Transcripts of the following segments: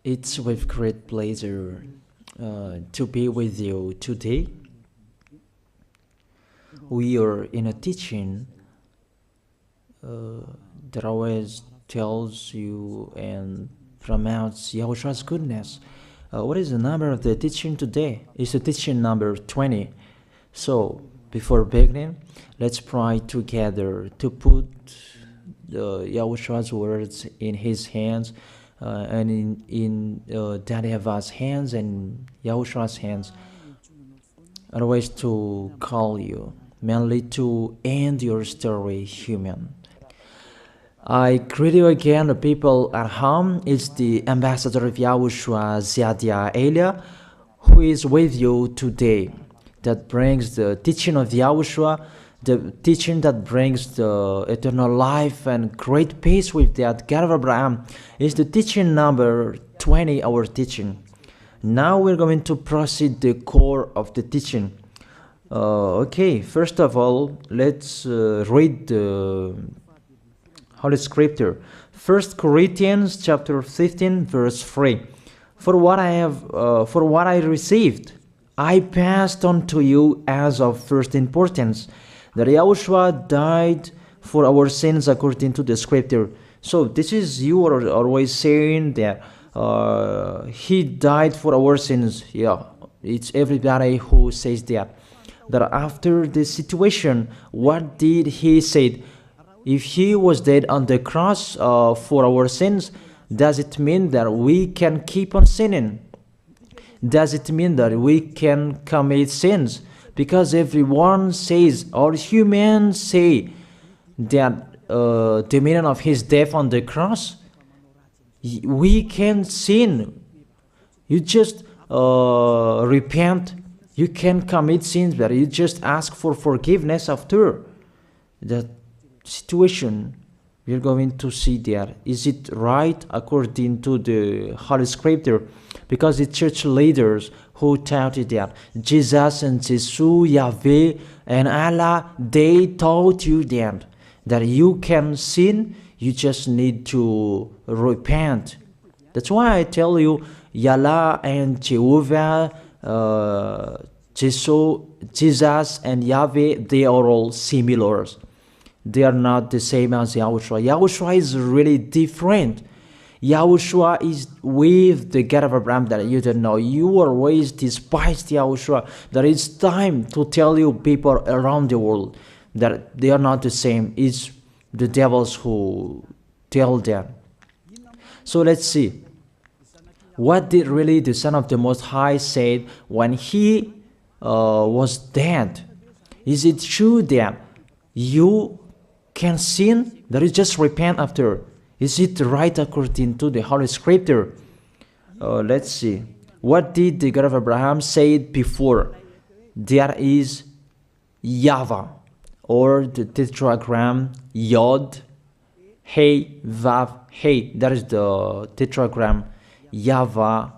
It's with great pleasure to be with you today. We are in a teaching that always tells you and promotes Yahoshua's goodness. What is the number of the teaching today? It's the teaching number 20. So, before beginning, let's pray together to put Yahoshua's words in his hands and in Daddy Yahvah's hands and Yahoshua's hands. Otherwise, to call you, mainly to end your story human. I greet you again, the people at home. It's the ambassador of Yahushua, Ziadia Elia, who is with you today. That brings the teaching of Yahushua, the teaching that brings the eternal life and great peace with that God of Abraham. Is the teaching number 20, our teaching. Now we're going to proceed the core of the teaching. Okay, first of all, let's read the Holy Scripture. 1 Corinthians chapter 15, verse 3. For what I received, I passed on to you as of first importance, that Yahushua died for our sins according to the Scripture. So this is, you are always saying that he died for our sins. Yeah, it's everybody who says that. That after the situation, what did he say? If he was dead on the cross for our sins, does it mean that we can keep on sinning? Does it mean that we can commit sins? Because everyone says, or humans say, that the meaning of his death on the cross, we can sin. You just repent. You can commit sins, but you just ask for forgiveness after that situation. We're going to see there. Is it right according to the Holy Scripture? Because the church leaders who taught it that Jesus and Jesus, YAHVAH and Allah, they taught you that you can sin, you just need to repent. That's why I tell you, Yahlah and Jehovah, Jesus and YAHVAH, they are all similar. They are not the same as Yahushua. Yahushua is really different. Yahushua is with the God of Abraham that you don't know. You always despised Yahushua. That it's time to tell you people around the world that they are not the same. It's the devils who tell them. So let's see. What did really the Son of the Most High say when he was dead? Is it true that you can sin? That is just repent after. Is it right according to the Holy Scripture? Let's see. What did the God of Abraham say before? There is YAHVAH, or the tetragram Yod, Hey, Vav, Hey. That is the tetragram. YAHVAH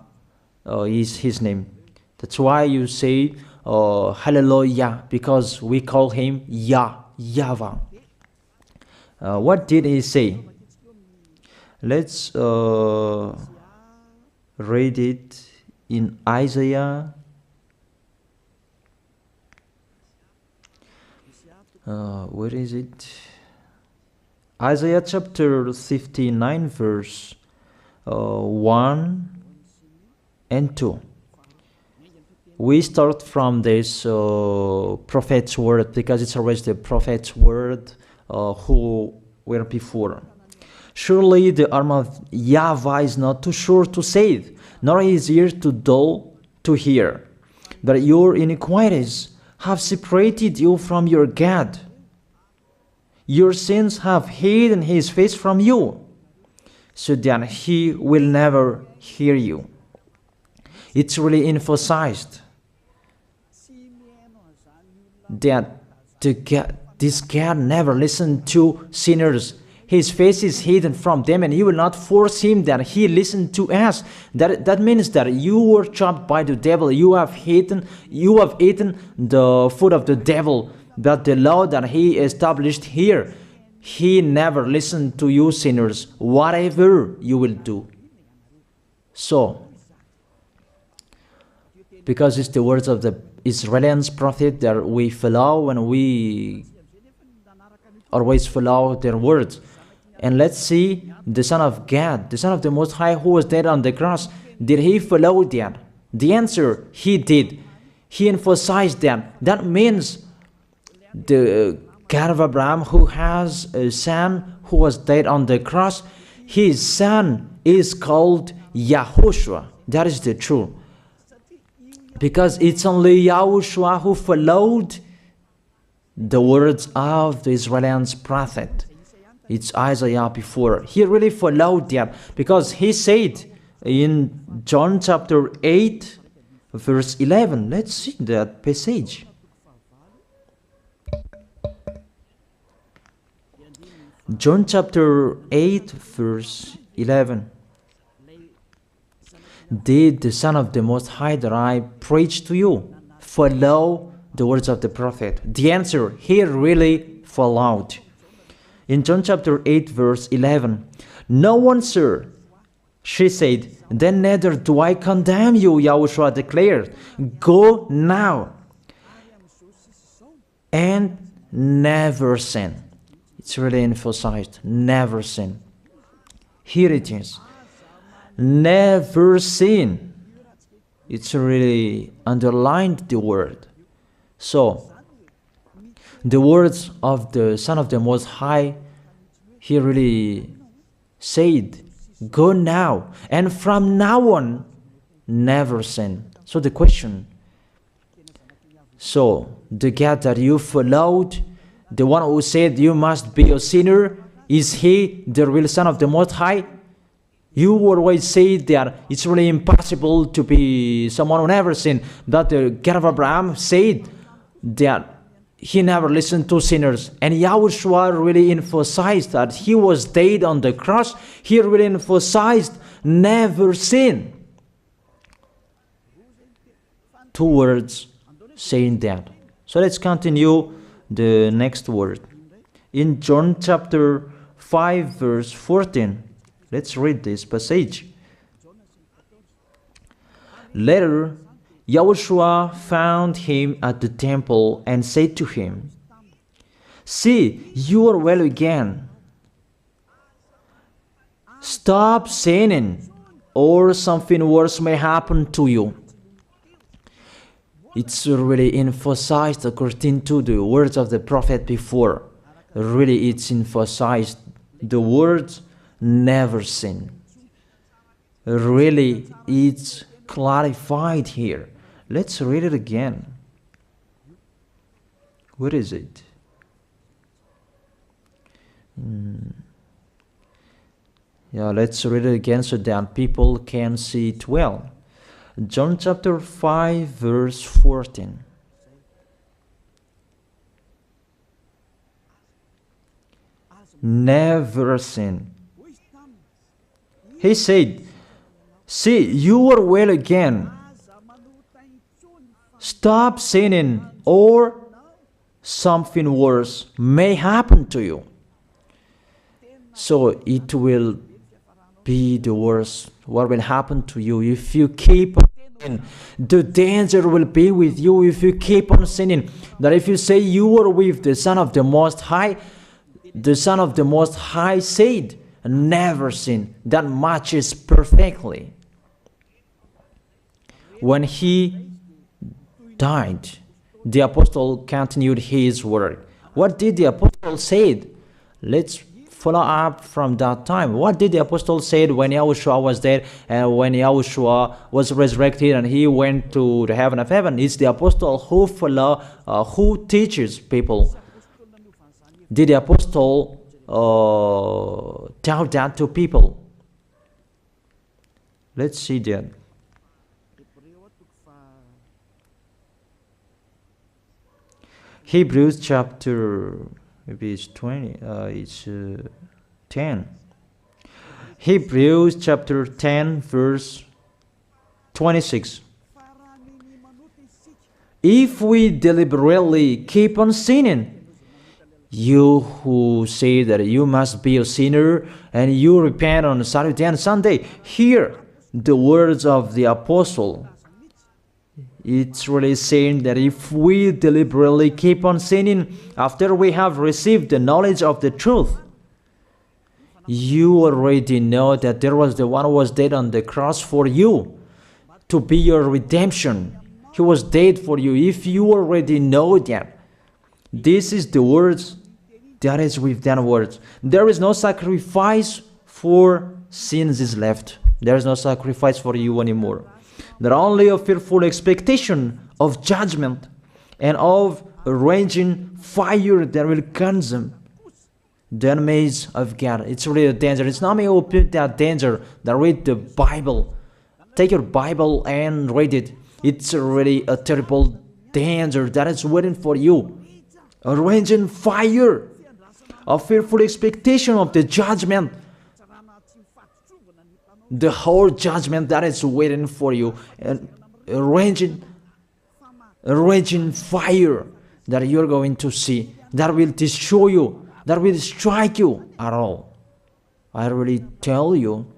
is his name. That's why you say Hallelujah, because we call him YAHVAH. What did he say? Let's read it in Isaiah. Where is it? Isaiah chapter 59, verse 1 and 2. We start from this prophet's word, because it's always the prophet's word who were before. Surely the arm of YAHVAH is not too short to save, nor his ear too dull to hear. That your iniquities have separated you from your God. Your sins have hidden his face from you, so that he will never hear you. It's really emphasized that this God never listened to sinners. His face is hidden from them, and he will not force him that he listen to us. That means that you were trapped by the devil. You have eaten the food of the devil. But the law that he established here, he never listened to you sinners, whatever you will do. So, because it's the words of the Israelians prophet that we follow, and we always follow their words. And let's see the Son of God, the Son of the Most High, who was dead on the cross. Did he follow that? The answer, he did. He emphasized that. That means the God of Abraham, who has a son who was dead on the cross, his son is called YAHOSHUAH. That is the truth. Because it's only YAHOSHUAH who followed the words of the Israelians prophet. It's Isaiah before. He really followed that, because he said in John chapter 8, verse 11. Let's see that passage. John chapter 8, verse 11. Did the Son of the Most High that I preach to you follow the words of the prophet? The answer, he really followed. In John chapter 8, verse 11, no one, sir, she said, then neither do I condemn you, YAHOSHUAH declared. Go now and never sin. It's really emphasized, never sin. Here it is. Never sin. It's really underlined the word. So, the words of the Son of the Most High, he really said, go now, and from now on, never sin. So the question, so the God that you followed, the one who said you must be a sinner, is he the real Son of the Most High? You always say that it's really impossible to be someone who never sinned. That the God of Abraham said that he never listened to sinners. And YAHOSHUAH really emphasized that he was dead on the cross. He really emphasized never sin. Two words saying that. So let's continue the next word. In John chapter 5, verse 14. Let's read this passage. Later, YAHOSHUAH found him at the temple and said to him, see, you are well again. Stop sinning, or something worse may happen to you. It's really emphasized according to the words of the prophet before. Really, it's emphasized the words never sin. Really, it's clarified here. Let's read it again. Where is it? Yeah, let's read it again so that people can see it well. John chapter 5, verse 14. Never sin. He said, see, you are well again. Stop sinning, or something worse may happen to you. So it will be the worst. What will happen to you if you keep on sinning? The danger will be with you if you keep on sinning. That if you say you are with the Son of the Most High, the Son of the Most High said, never sin. That matches perfectly. When he died, the apostle continued his work. What did the apostle say? Let's follow up from that time. What did the apostle say when YAHOSHUAH was dead and when YAHOSHUAH was resurrected and he went to the heaven of heaven? It's the apostle who teaches people. Did the apostle tell that to people? Let's see that. Hebrews chapter, maybe it's 20, it's 10. Hebrews chapter 10, verse 26. If we deliberately keep on sinning, you who say that you must be a sinner and you repent on Saturday and Sunday, here the words of the apostle. It's really saying that if we deliberately keep on sinning after we have received the knowledge of the truth, you already know that there was the one who was dead on the cross for you to be your redemption. He was dead for you. If you already know that, this is the words that is with that words. There is no sacrifice for sins is left. There is no sacrifice for you anymore. Not only a fearful expectation of judgment and of a raging fire that will consume the enemies of God. It's really a danger. It's not me who put that danger that read the Bible. Take your Bible and read it. It's really a terrible danger that is waiting for you. A raging fire, a fearful expectation of the judgment. The whole judgment that is waiting for you, and a raging fire that you're going to see, that will destroy you, that will strike you at all. I really tell you,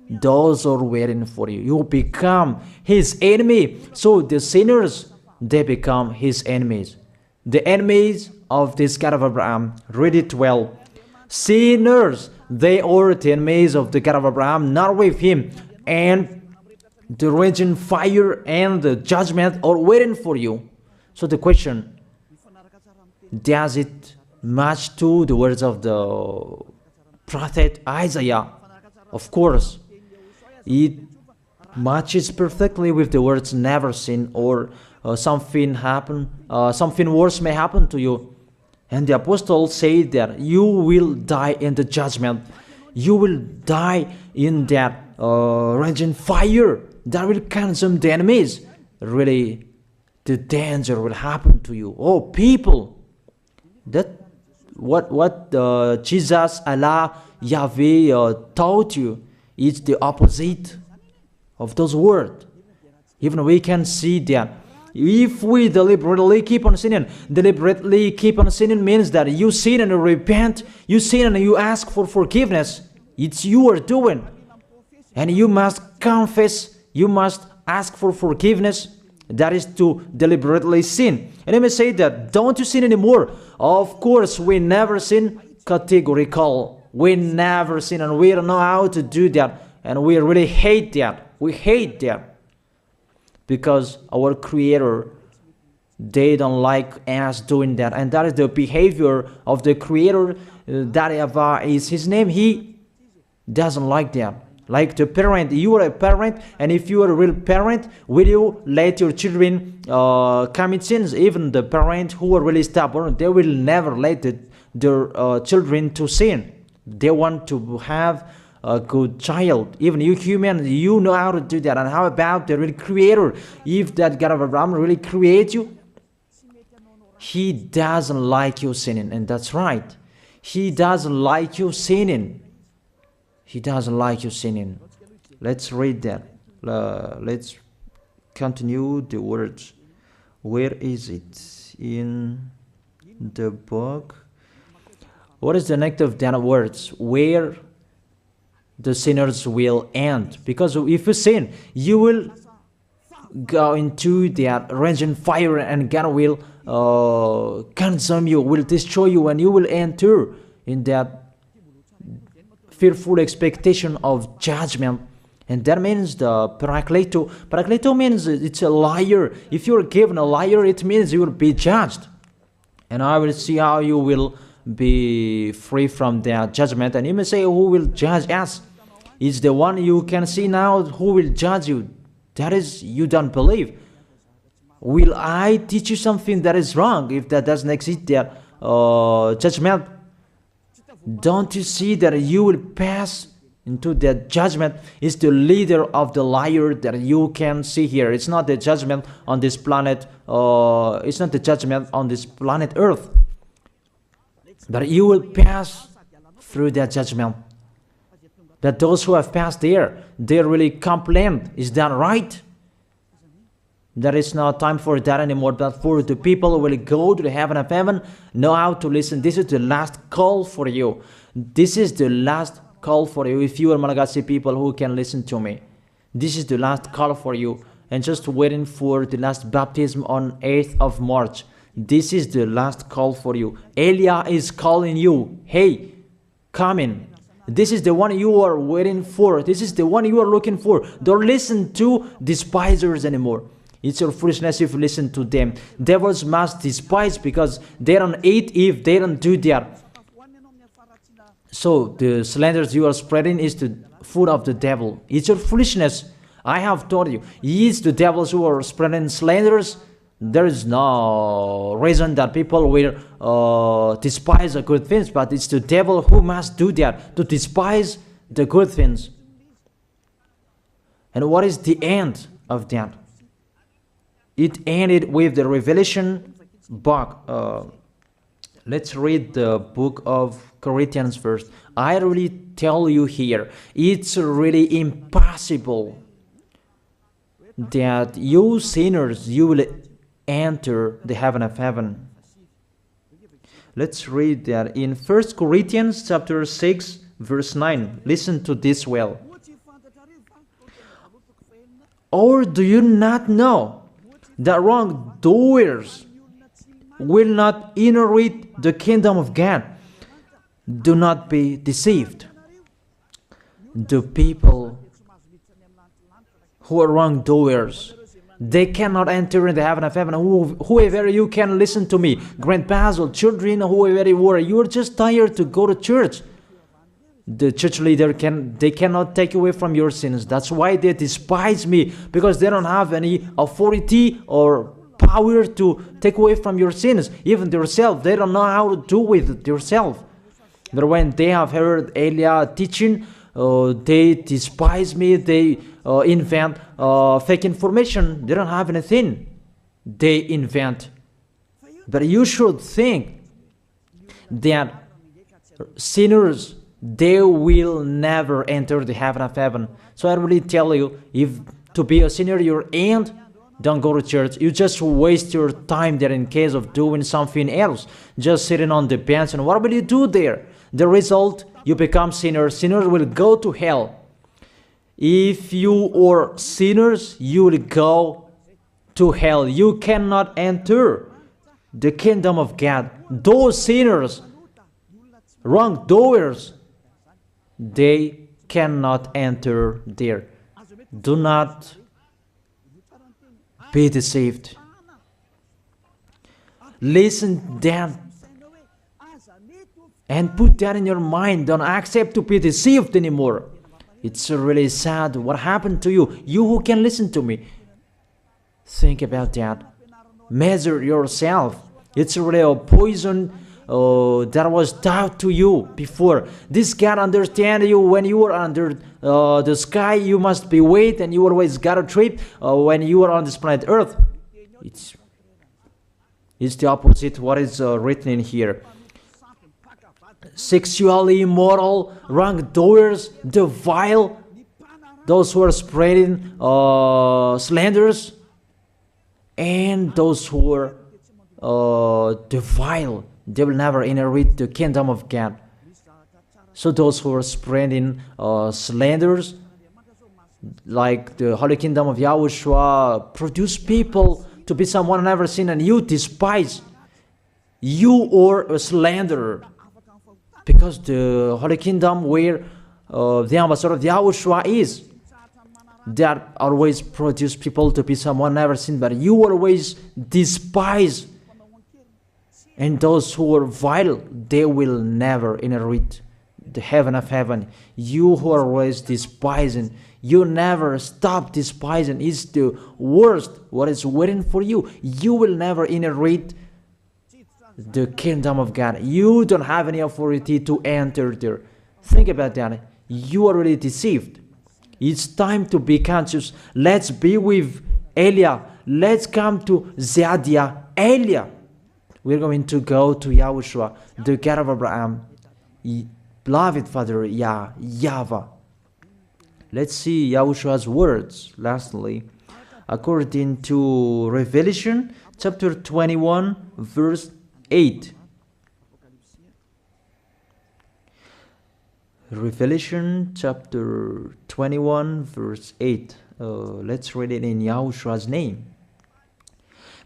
those are waiting for you. You become his enemy. So the sinners, they become his enemies. The enemies of this God of Abraham. Read it well. Sinners, they are the enemies of the God of Abraham, not with him. And the raging fire and the judgment are waiting for you. So the question, does it match to the words of the prophet Isaiah? Of course. It matches perfectly with the words never sin, or something worse may happen to you. And the apostle said that you will die in the judgment. You will die in that raging fire that will consume the enemies. Really, the danger will happen to you. Oh, people, that what Jesus, Allah, Yahweh taught you is the opposite of those words. Even we can see that if we deliberately keep on sinning means that you sin and you repent, you sin and you ask for forgiveness. It's you are doing. And you must confess, you must ask for forgiveness. That is to deliberately sin. And let me say that, don't you sin anymore. Of course, we never sin categorical. We never sin, and we don't know how to do that. And we really hate that. We hate that. Because our Creator, they don't like us doing that. And that is the behavior of the Creator. That YAHVAH is his name. He doesn't like that. Like the parent, you are a parent, and if you are a real parent, will you let your children commit sins? Even the parent who are really stubborn, they will never let their children to sin. They want to have a good child. Even you human, you know how to do that. And how about the real Creator? If that God of Abraham really creates you, he doesn't like you sinning. And that's right. He doesn't like you sinning. He doesn't like you sinning. Let's read that. Let's continue the words. Where is it? In the book. What is the next of that words? Where the sinners will end. Because if you sin, you will go into that raging fire, and God will consume you, will destroy you, and you will enter in that fearful expectation of judgment. And that means the parakleto. Parakleto means it's a liar. If you're given a liar, it means you will be judged. And I will see how you will be free from that judgment. And you may say, who will judge us? It's the one you can see now who will judge you. That is, you don't believe. Will I teach you something that is wrong if that doesn't exist, that judgment? Don't you see that you will pass into that judgment? Is the leader of the liar that you can see here. It's not the judgment on this planet. It's not the judgment on this planet Earth. But you will pass through that judgment. That those who have passed there, they really complain. Is that right? There is no time for that anymore, but for the people who will go to the heaven of heaven, know how to listen. This is the last call for you. This is the last call for you. If you are Malagasy people who can listen to me, This is the last call for you. And just waiting for the last baptism on 8th of March. This is the last call for you. Elia is calling you. Hey, come in. This is the one you are waiting for. This is the one you are looking for. Don't listen to despisers anymore. It's your foolishness if you listen to them. Devils must despise because they don't eat if they don't do that. So the slanders you are spreading is the food of the devil. It's your foolishness. I have told you. It's the devils who are spreading slanders. There is no reason that people will despise the good things, but it's the devil who must do that, to despise the good things. And what is the end of that? It ended with the Revelation book. Let's read the book of Corinthians first. I really tell you here, it's really impossible that you sinners, you will enter the heaven of heaven. Let's read that in 1 Corinthians chapter 6 verse 9. Listen to this well. Or do you not know that wrongdoers will not inherit the kingdom of God? Do not be deceived. The people who are wrongdoers, they cannot enter in the heaven of heaven. Whoever you can listen to me, grandpas or children, whoever you are, you are just tired to go to church. The church leader they cannot take away from your sins. That's why they despise me, because they don't have any authority or power to take away from your sins. Even themselves, they don't know how to do with themselves. But when they have heard Elia teaching, they despise me. They invent fake information. They don't have anything. They invent. But you should think that sinners, they will never enter the heaven of heaven. So I really tell you, if to be a sinner you're in, don't go to church. You just waste your time there in case of doing something else. Just sitting on the bench, and what will you do there? The result, you become sinners. Sinners will go to hell. If you are sinners, you will go to hell. You cannot enter the kingdom of God. Those sinners, wrongdoers, they cannot enter there. Do not be deceived. Listen then and put that in your mind. Don't accept to be deceived anymore. It's really sad what happened to you. You who can listen to me, think about that. Measure yourself. It's really a poison that was taught to you before. This God understands you when you are under the sky. You must be wait, and you always got a trip when you are on this planet Earth. It's the opposite what is written in here. Sexually immoral, wrongdoers, the vile, those who are spreading slanders, and those who are the vile, they will never inherit the kingdom of God. So those who are spreading slanders, like the Holy Kingdom of YAHOSHUAH, produce people to be someone never seen, and you despise. You are a slanderer. Because the Holy Kingdom where the ambassador of YAHOSHUAH is, that always produce people to be someone never seen, but you always despise. And those who are vile, they will never inherit the heaven of heaven. You who are always despising, you never stop despising. It's the worst what is waiting for you. You will never inherit the kingdom of God. You don't have any authority to enter there. Think about that. You are already deceived. It's time to be conscious. Let's be with Elia. Let's come to Zadiah. Elia. We're going to go to YAHOSHUAH, the God of Abraham, beloved Father YAHVAH. Let's see YAHOSHUAH's words. Lastly, according to Revelation chapter 21, verse 8. Revelation chapter 21 verse 8. Let's read it in Yahoshua's name.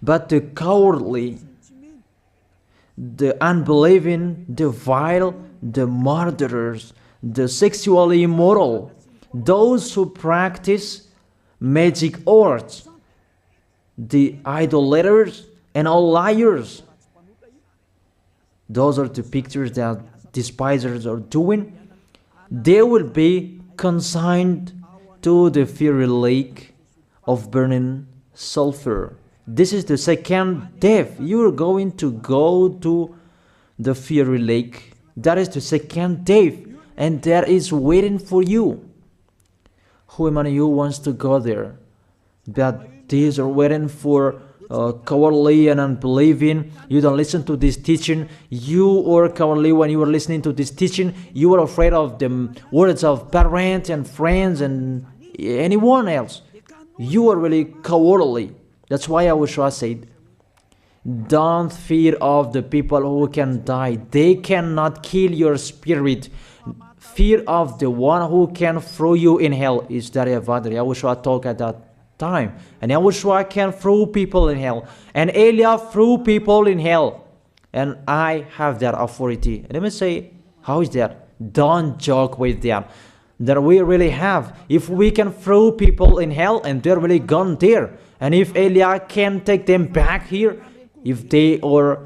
But the cowardly, the unbelieving, the vile, the murderers, the sexually immoral, those who practice magic arts, the idolaters, and all liars. Those are the pictures that despisers are doing. They will be consigned to the fiery lake of burning sulfur. This is the second death. You are going to go to the fiery lake. That is the second death, and that is waiting for you. Who among you wants to go there? That these are waiting for cowardly and unbelieving. You don't listen to this teaching. You are cowardly when you are listening to this teaching. You are afraid of the words of parents and friends and anyone else. You are really cowardly. That's why YAHOSHUAH said, don't fear of the people who can die. They cannot kill your spirit. Fear of the one who can throw you in hell. Is that YAHOSHUAH talked at that time. And YAHOSHUAH can throw people in hell. And Elia threw people in hell. And I have that authority. And let me say, how is that? Don't joke with that. That we really have. If we can throw people in hell and they're really gone there. And if Elia can take them back here, if they are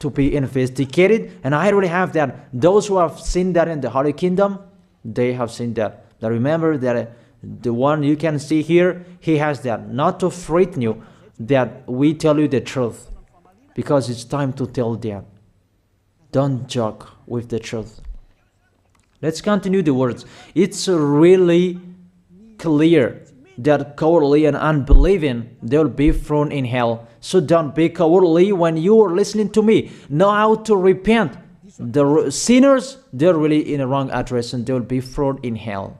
to be investigated, and I really have that. Those who have seen that in the Holy Kingdom, they have seen that. Now remember that the one you can see here, he has that. Not to frighten you, that we tell you the truth, because it's time to tell that. Don't joke with the truth. Let's continue the words. It's really clear that cowardly and unbelieving, they will be thrown in hell. So don't be cowardly when you are listening to me. Know how to repent. The sinners, they're really in a wrong address and they will be thrown in hell.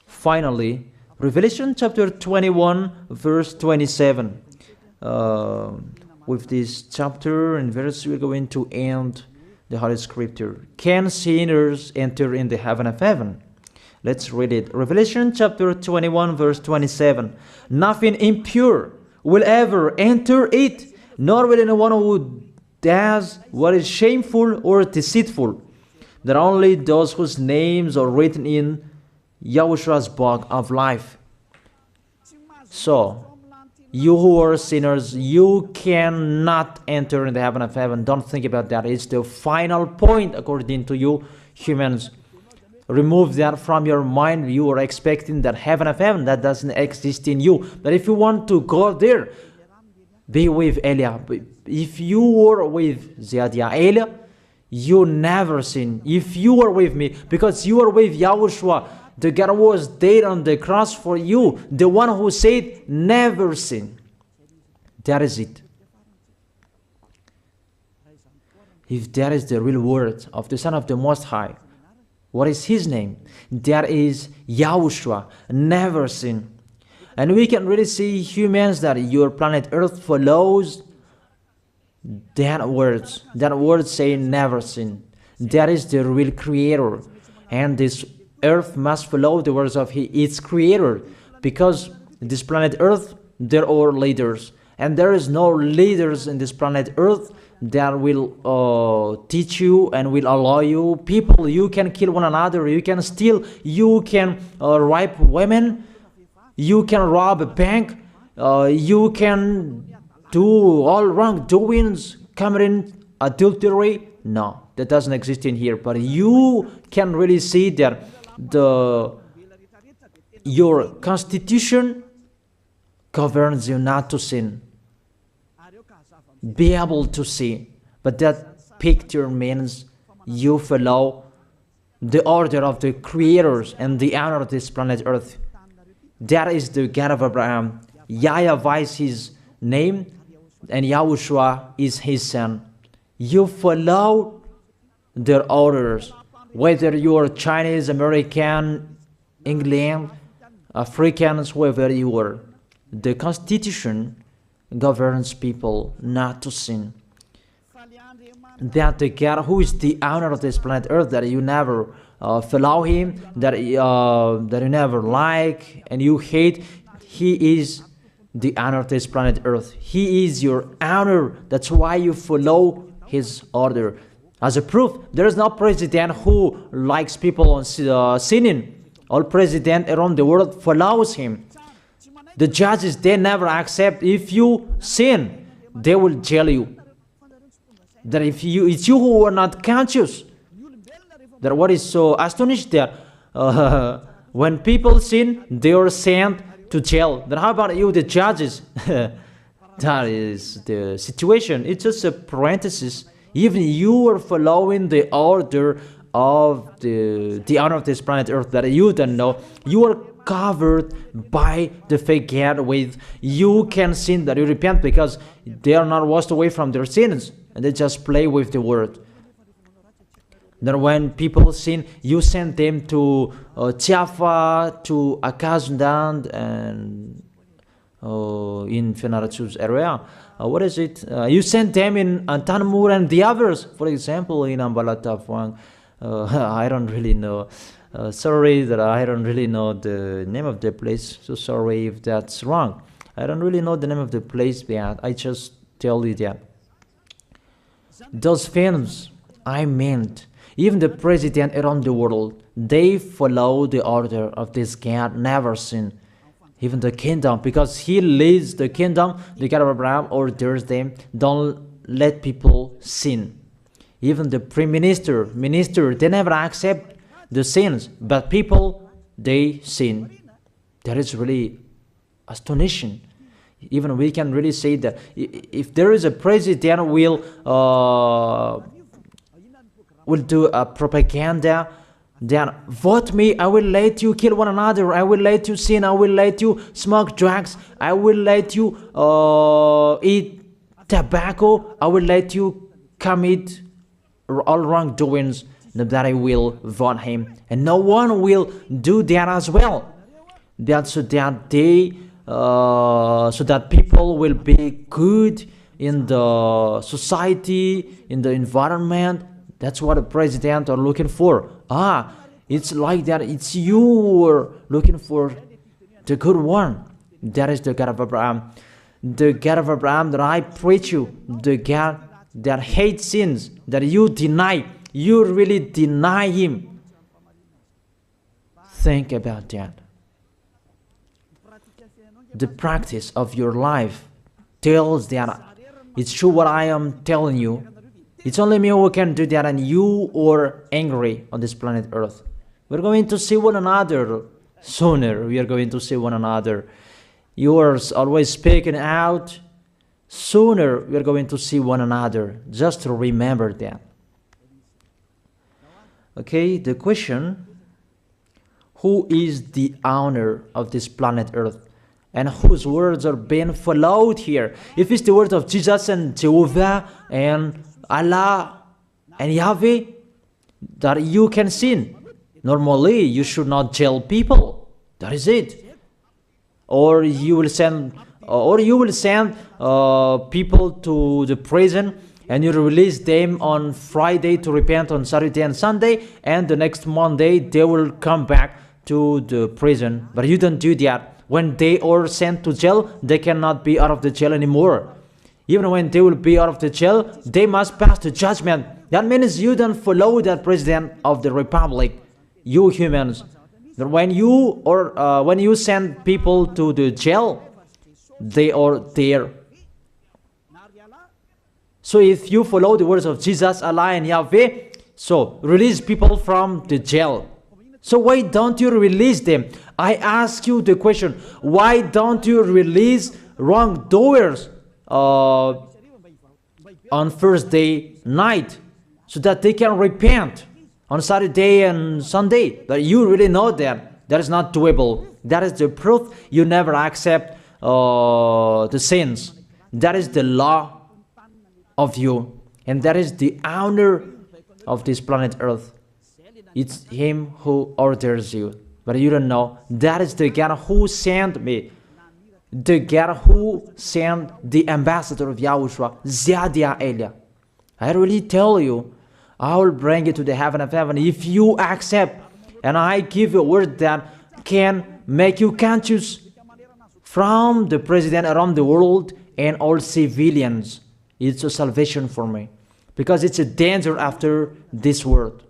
Finally, Revelation chapter 21 verse 27. With this chapter and verse, we're going to end the Holy Scripture. Can sinners enter in the heaven of heaven? Let's read it. Revelation chapter 21 verse 27. Nothing impure will ever enter it, nor will anyone who does what is shameful or deceitful. That only those whose names are written in YAHOSHUAH's book of life. So, you who are sinners, you cannot enter in the heaven of heaven. Don't think about that. It's the final point according to you humans. Remove that from your mind. You are expecting that heaven of heaven that doesn't exist in you. But if you want to go there, be with Elia. If you were with Elia, you never sin. If you are with me, because you are with YAHOSHUAH, the God was dead on the cross for you, the one who said never sin. That is it. If that is the real word of the Son of the Most High, what is his name? That is YAHOSHUAH, never sin. And we can really see humans that your planet Earth follows that words. That word saying never sin. That is the real creator. And this Earth must follow the words of its creator. Because this planet Earth, there are leaders. And there is no leaders in this planet Earth that will teach you and will allow you. People, you can kill one another, you can steal, you can rape women, you can rob a bank, you can do all wrongdoings, committing adultery. No, that doesn't exist in here. But you can really see that your constitution governs you not to sin. Be able to see. But that picture means you follow the order of the creators and the honor of this planet Earth. That is the God of Abraham. YAHVAH is his name, and YAHOSHUAH is his son. You follow their orders, whether you are Chinese, American, England, Africans, whoever you are. The Constitution governs people not to sin. that the God who is the owner of this planet Earth, that you never follow him, that you never like and you hate, he is the owner of this planet Earth. He is your owner. That's why you follow his order. As a proof, there is no president who likes people on sinning. All president around the world follows him. The judges, they never accept. If you sin, they will jail you. That if it's you who are not conscious. That what is so astonishing that when people sin, they are sent to jail. Then how about you, the judges? That is the situation. It's just a parenthesis. Even you are following the order of the owner of this planet Earth that you don't know. You are covered by the fake God with you can sin, that you repent, because they are not washed away from their sins and they just play with the word. Then when people sin, you send them to Java, to Akazundan, and in Fenarachu's area. What is it? You send them in Tanmur and the others. For example, in Ambalatafwang. I don't really know. Sorry that I don't really know the name of the place. So sorry if that's wrong. I don't really know the name of the place, but I just tell you that. Those films, I meant, even the president around the world, they follow the order of this God, never sin. Even the kingdom, because he leads the kingdom, the God of Abraham orders them, don't let people sin. Even the prime minister, they never accept the sins, but people, they sin. That is really astonishing. Even we can really say that if there is a president will do a propaganda, then vote me, I will let you kill one another, I will let you sin, I will let you smoke drugs, I will let you eat tobacco, I will let you commit all wrongdoings, that I will vote him. And no one will do that as well. That's so that they so that people will be good in the society, in the environment. That's what the president are looking for. It's like that. It's you who are looking for the good one. That is the God of Abraham. The God of Abraham that I preach you. The God that hates sins, that you deny. You really deny him. Think about that. The practice of your life tells that it's true what I am telling you. It's only me who can do that, and you are angry on this planet Earth. We're going to see one another sooner. We are going to see one another. You are always speaking out. Sooner we are going to see one another. Just to remember that. Okay, the question: who is the owner of this planet Earth? And whose words are being followed here? If it's the words of Jesus and Jehovah and Allah and Yahweh, that you can sin. Normally, you should not jail people. That is it. Or you will send, people to the prison, and you release them on Friday to repent on Saturday and Sunday, and the next Monday they will come back to the prison. But you don't do that. When they are sent to jail, they cannot be out of the jail anymore. Even when they will be out of the jail, they must pass the judgment. That means you don't follow that president of the republic, you humans. When you send people to the jail, they are there. So if you follow the words of Jesus, Allah and Yahweh, so release people from the jail. So why don't you release them? I ask you the question, why don't you release wrongdoers on Thursday night so that they can repent on Saturday and Sunday? But you really know that that is not doable. That is the proof you never accept the sins. That is the law of you, and that is the owner of this planet Earth. It's him who orders you, but you don't know. That is the God who sent me, the God who sent the ambassador of Yahushua, Zadia Elia. I really tell you, I will bring you to the heaven of heaven if you accept. And I give you a word that can make you conscious from the president around the world and all civilians. It's a salvation for me, because it's a danger after this world.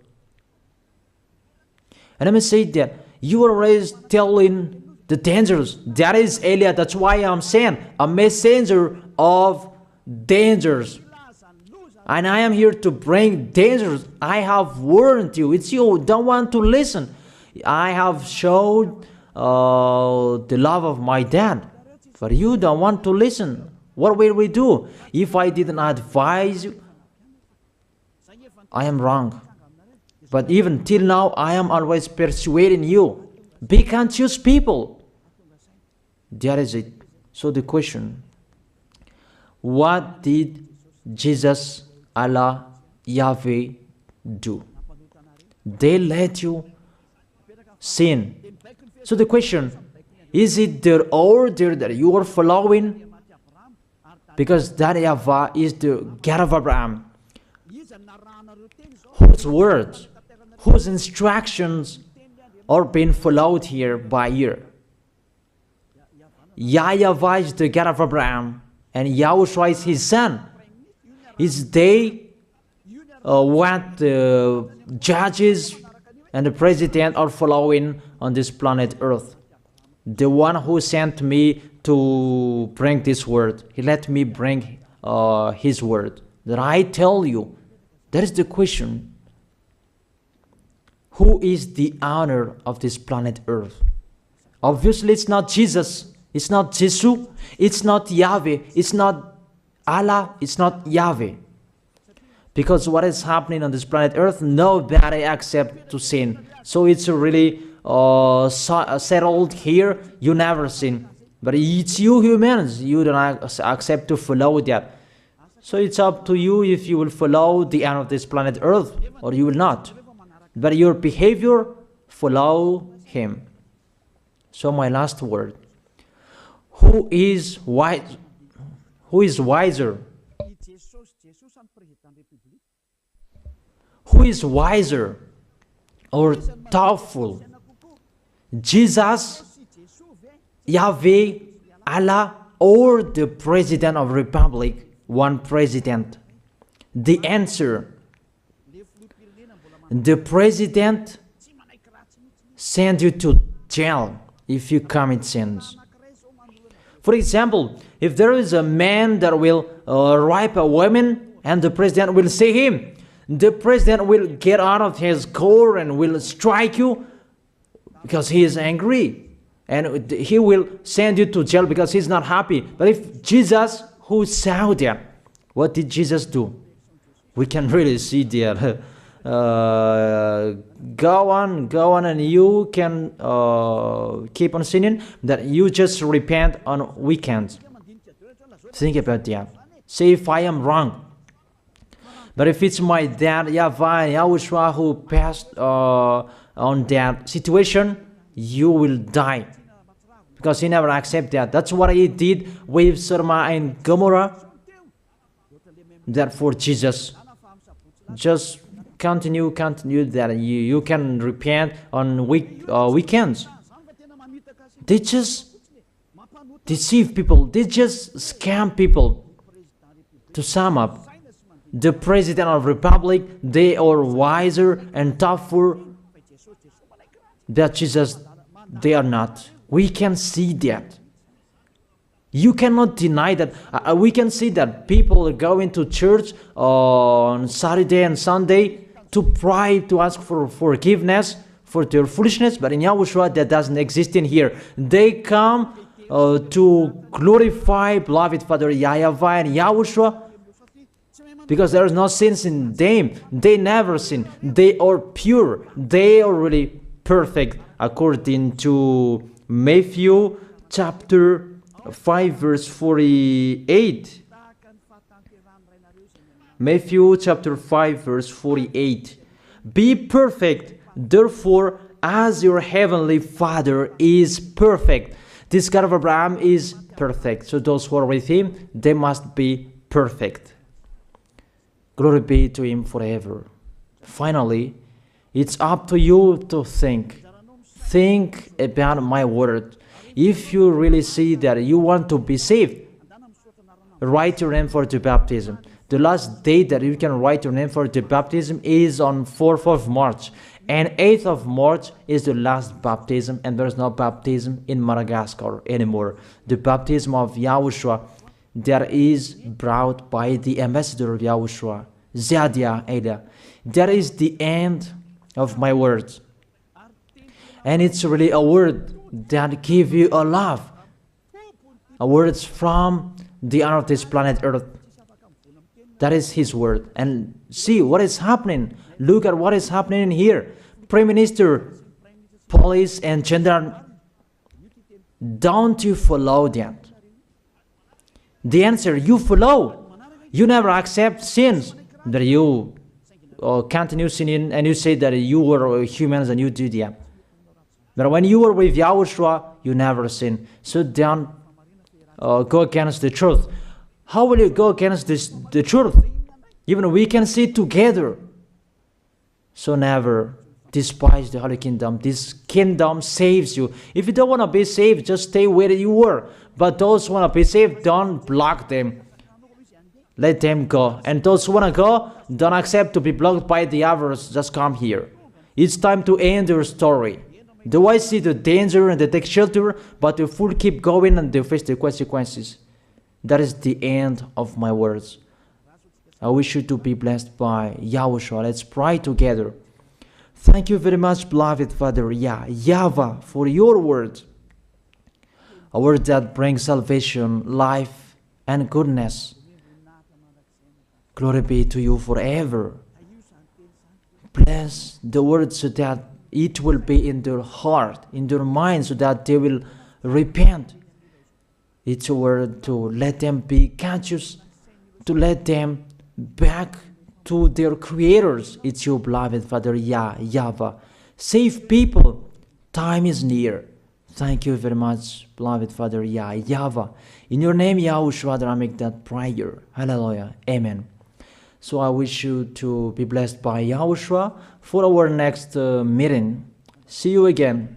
And let me say that you are always telling the dangers. That is Elia. That's why I'm saying a messenger of dangers. And I am here to bring dangers. I have warned you. It's you who don't want to listen. I have showed the love of my dad, but you don't want to listen. What will we do? If I didn't advise you, I am wrong. But even till now, I am always persuading you. Be conscious, people. That is it. So the question, what did Jesus, Allah, Yahweh do? They let you sin. So the question, is it their order that you are following? Because that YAHVAH is the God of Abraham, whose words, whose instructions are being followed here by year. YAHVAH is the God of Abraham, and YAHOSHUAH is his son. Is they what the judges and the president are following on this planet Earth. The one who sent me to bring this word, he let me bring his word. That I tell you, that is the question. Who is the owner of this planet Earth? Obviously, it's not Jesus. It's not Jesus. It's not Yahweh. It's not Allah. It's not Yahweh. Because what is happening on this planet Earth, nobody accepts to sin. So it's really settled here. You never sin. But it's you humans. You don't accept to follow that. So it's up to you if you will follow the end of this planet Earth or you will not. But your behavior, follow him. So my last word. Who is wise? Who is wiser? Who is wiser or thoughtful? Jesus, Yahweh, Allah, or the President of Republic, one president? The answer, the president send you to jail if you commit sins. For example, if there is a man that will rape a woman and the president will see him, the president will get out of his car and will strike you because he is angry. And he will send you to jail because he's not happy. But if Jesus, who saw that, what did Jesus do? We can really see that. Go on, and you can keep on sinning, that you just repent on weekends. Think about that. Say if I am wrong. But if it's my dad, YAHVAH, YAHOSHUAH, who passed on that situation, you will die. Because he never accepted that. That's what he did with Sodom and Gomorrah. Therefore, Jesus, just continue that you can repent on weekends. They just deceive people. They just scam people. To sum up, the President of Republic, they are wiser and tougher than Jesus. They are not. We can see that. You cannot deny that. We can see that people are going to church on Saturday and Sunday to pray, to ask for forgiveness for their foolishness. But in YAHOSHUAH, that doesn't exist in here. They come to glorify beloved Father YAHVAH and YAHOSHUAH, because there is no sins in them. They never sin. They are pure. They are really perfect, according to Matthew chapter 5 verse 48. Matthew chapter 5 verse 48. Be perfect, therefore, as your heavenly Father is perfect. This God of Abraham is perfect. So those who are with him, they must be perfect. Glory be to Him forever. Finally, it's up to you to think. Think about my word. If you really see that you want to be saved, write your name for the baptism. The last date that you can write your name for the baptism is on 4th of March. And 8th of March is the last baptism, and there is no baptism in Madagascar anymore. The baptism of Yahushua that is brought by the ambassador of Yahushua, Zadia Ada. That is the end of my words. And it's really a word that gives you a love. A word from the honor of this planet Earth. That is His word. And see what is happening. Look at what is happening here. Prime Minister, police and gendarme, don't you follow that? The answer, you follow. You never accept sins. That you continue sinning and you say that you were humans and you do that. But when you were with Yahushua, you never sin. So don't go against the truth. How will you go against the truth? Even we can see together. So never despise the Holy Kingdom. This kingdom saves you. If you don't want to be saved, just stay where you were. But those who want to be saved, don't block them. Let them go. And those who want to go, don't accept to be blocked by the others. Just come here. It's time to end your story. Do I see the danger and they take shelter, but the fool keep going and they face the consequences? That is the end of my words. I wish you to be blessed by Yahushua. Let's pray together. Thank you very much, beloved Father YAHVAH, for your word. A word that brings salvation, life, and goodness. Glory be to you forever. Bless the word so that it will be in their heart, in their mind, so that they will repent. It's a word to let them be conscious, to let them back to their creators. It's your beloved Father YAHVAH. Save people. Time is near. Thank you very much, beloved Father YAHVAH. In your name, Yahushua, that I make that prayer. Hallelujah. Amen. So I wish you to be blessed by Yahushua for our next meeting. See you again.